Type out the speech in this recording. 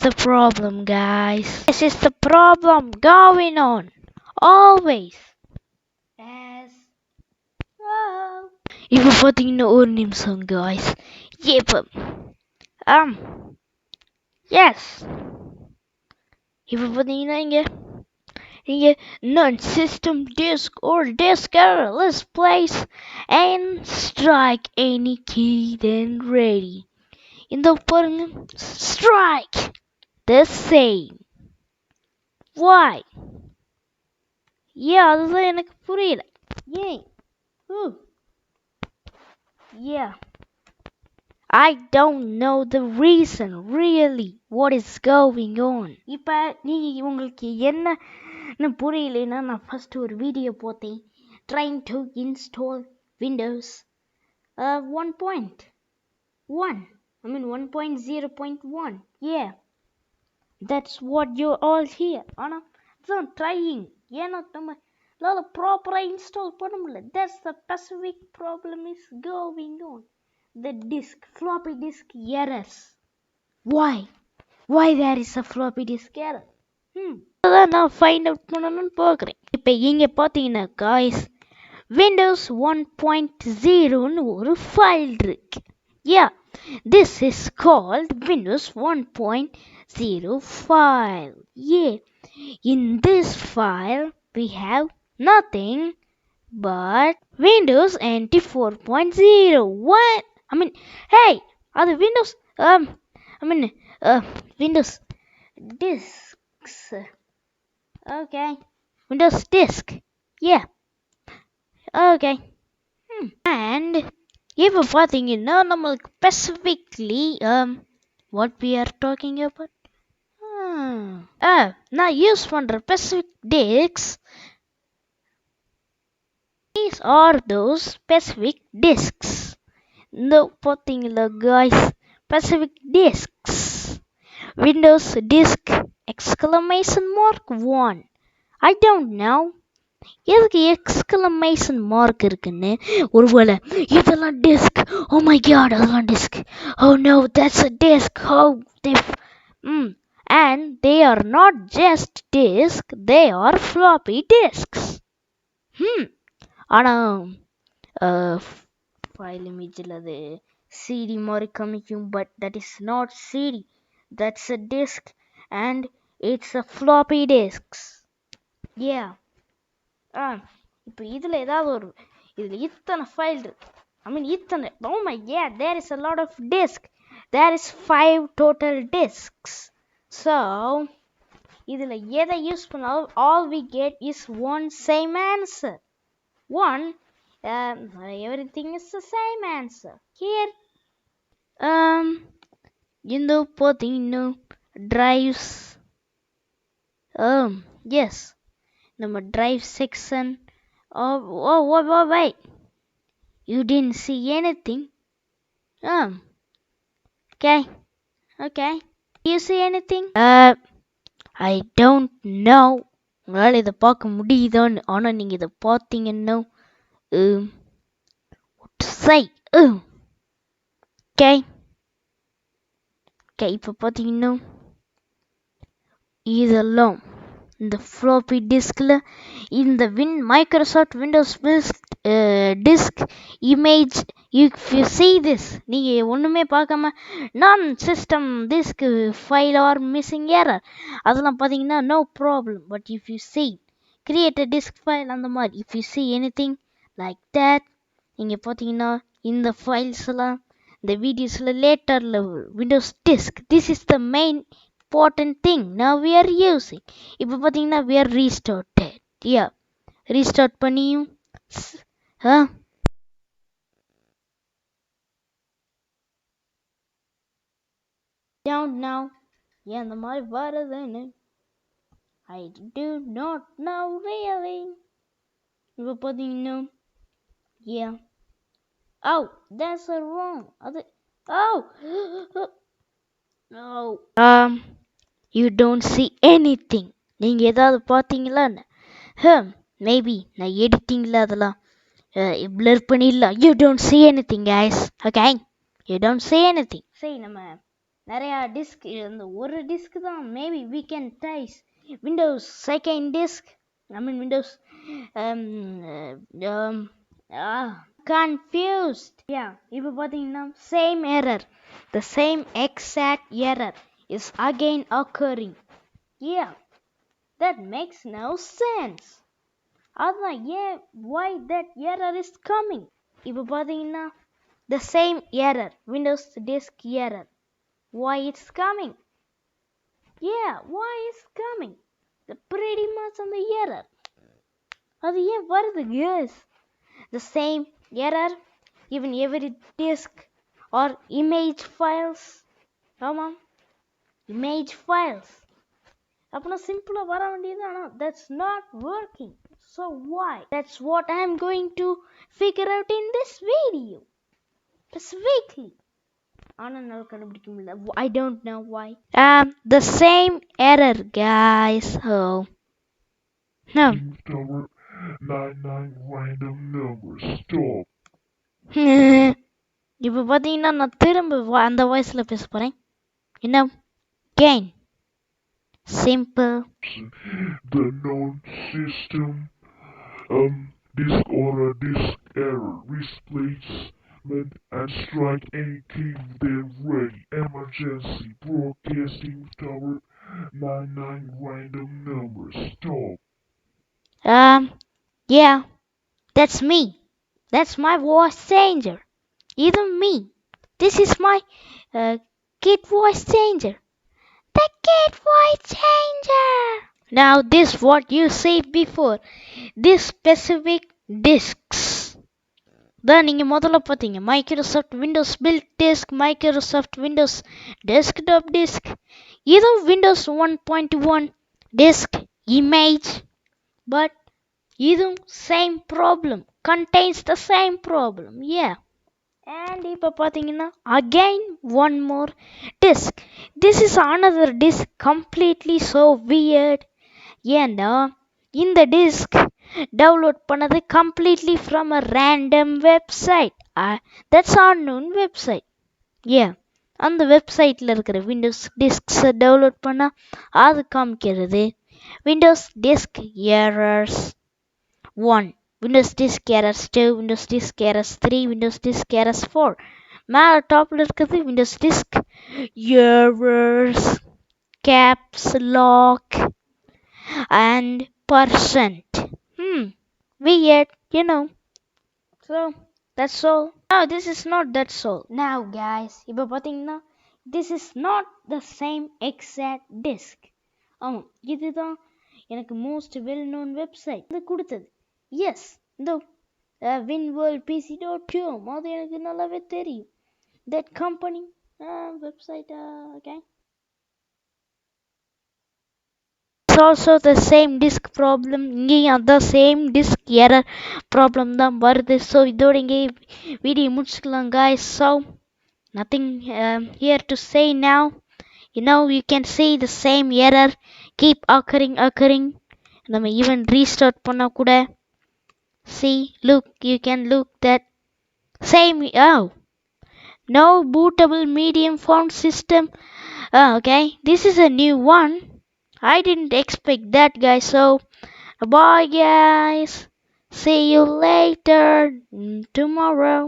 the problem, guys. This is the problem going on. Always. As well. இப்போ பார்த்தீங்கன்னா ஒரு நிமிஷம் guys. இப்போ yes. இப்போ பார்த்தீங்கன்னா இங்க none system disk or disk error. Let's place and strike any key then ready. இந்த பாருங்க strike the same. Why? Yeah, அதுதான் எனக்கு புரியல. ஏன்? Yeah. I don't know the reason really what is going on. இப்போ நீங்க உங்களுக்கு என்ன புரியலனா நான் ஃபர்ஸ்ட் ஒரு வீடியோ போட்டேன் trying to install Windows 1.1. I mean 1.0.1. Yeah. That's what you're all here. ஆனா I'm trying. ஏன்னா நம்ம ப்ராப்பரா இன்ஸ்டால் பண்ண முடியல. That's the specific problem is going on. The disk, floppy disk errors. Why there is a floppy disk error? அதான் நான் find out பண்ணணும்னு பார்க்குறேன். இப்போ இங்கே பார்த்தீங்கன்னா guys Windows 1.0ன்னு ஒரு ஃபைல் இருக்கு. Yeah, this is called Windows 1.0 file. Yeah, in this file we have nothing but Windows NT 4.0. What? I mean, hey, are the Windows Windows disks. Okay, Windows disk. Yeah. Okay. And இப்போ பார்த்தீங்கன்னா நம்மளுக்கு specifically what we are talking about. நான் use பண்ற specific disks. These are those specific disks. இந்த பார்த்தீங்களா guys, specific disks. Windows disk exclamation mark 1. I don't know. எதுக்கு exclamation mark இருக்குன்னு. ஒருவேளை இதெல்லாம் டிஸ்க், ஓ மை காட் அதெல்லாம் disk, oh no that's a disk, oh they and they are not just disk, they are floppy disks. ஆனா file இமேஜில் அது CD மாதிரி காமிக்கும், but that is not CD, that's a disk and it's a floppy disks. Yeah. இப்போ இதில் ஏதாவது ஒரு இதில் இத்தனை ஃபைல் இருக்கு. I mean இத்தனை, oh my god, there is a lot of disk. There is 5 total disks. So இதில் எதை யூஸ் பண்ணாலும் all we get is one same answer. Everything is the same answer. Here இந்த பார்த்தீங்கன்னா drives. Yes, நம்ம drive section. Wait, you didn't see anything. Okay, you see anything? I don't know. உங்களால் இதை பார்க்க முடியுதான்னு, ஆனால் நீங்கள் இதை பார்த்தீங்கன்னா what to say. Okay, இப்போ பார்த்தீங்கன்னா இதெல்லாம் இந்த ஃப்ளாப்பி டிஸ்கில் இந்த Microsoft Windows disk image. If you see this, நீங்கள் ஒன்றுமே பார்க்காம non system disk file are missing error அதெல்லாம் பார்த்தீங்கன்னா no problem. But if you see create a disk file அந்த மாதிரி, if you see anything like that, நீங்கள் பார்த்தீங்கன்னா இந்த ஃபைல்ஸ் எல்லாம் இந்த வீடியோஸில் லேட்டரில் Windows disk, this is the main important thing now we are using. இப்போ பார்த்தீங்கன்னா we are restarted. Yeah, restart பண்ணியும் don't know ஏன் அந்த மாதிரி வருதுன்னு I do not know really. இப்போ பார்த்தீங்கன்னா yeah, oh that's a wrong அது you don't see anything. நீங்கள் ஏதாவது பார்த்தீங்களான்னு மேபி நான் எடிட்டிங்கில் அதெல்லாம் blur பண்ணிடலாம். You don't see anything guys. Okay, you don't see anything. சரி, நம்ம நிறையா டிஸ்க் இந்த ஒரு டிஸ்க் தான் maybe we can trace Windows second disk Windows confused. Yeah, இப்போ பார்த்தீங்கன்னா same error, the same exact error is again occurring. Yeah, that makes no sense. அதான் ஏன் why that error is coming. இப்போ பார்த்தீங்கன்னா the same error, windows disk error. Why it's coming? Yeah, why it's coming? The pretty much on the error. அது ஏன் வருது guys? The same error even every disk or image files. ஆமாம், image files. அப்பனா சிம்பிளா வர வேண்டியது, ஆனா that's not working. So why? That's what I'm going to figure out in this video specifically. ஆனா என்னால கண்டுபிடிக்க முடியல. I don't know why. The same error guys. Oh no. Tower 99 random numbers. Stop. இப்போ பார்த்தீங்கன்னா நான் திரும்ப அந்த வாய்ஸில் பேச போகிறேன். என்ன gain simple The known system disk or a disk error replacement and strike and keep them ready. Emergency broadcasting tower 99 random numbers. Stop. yeah, that's me. That's my voice changer. Even me. This is my kid voice changer. The kid voice changer. Now this what you said before. This specific disks. தான் நீங்கள் முதல்ல பார்த்தீங்க Microsoft Windows build disk, Microsoft Windows desktop disk, இதுவும் Windows 1.1 disk image. But இதுவும் same problem, contains the same problem. Yeah. And இப்போ பார்த்தீங்கன்னா again one more disk. This is another disk completely so weird. ஏன்னா இந்த disk download பண்ணது completely from a random website. That's unknown website. Yeah, அந்த வெப்சைட்டில் இருக்கிற Windows டிஸ்க்ஸை download பண்ணால் அது காமிக்கிறது Windows disk errors 1, Windows Disk Errors 2, Windows Disk Errors 3, Windows Disk Errors 4. மேலே டாப்பில் இருக்கிறது Windows Disk Errors, Caps Lock and percent. Weird, you know. So, that's all. No, this is not that's all. Now guys, இப்போ பார்த்தீங்கன்னா this is not the same exact disk. ஆமாம், இதுதான் எனக்கு most well known website இது கொடுத்தது. S, இந்த winworldpc.com, அது எனக்கு நல்லாவே தெரியும். That company website. Okay, it's also the same disc problem. இங்கேயும் அதான் சேம் டிஸ்க் எரர் ப்ராப்ளம் தான் வருது. ஸோ இதோட இங்கே வீடியோ முடிச்சுக்கலாம் guys. So nothing here to say now. You can see the same error keep occurring. நம்ம even restart பண்ண கூட see, look, you can look that same. Oh, no bootable medium font system. Okay, this is a new one. I didn't expect that guys. So bye guys, see you later tomorrow.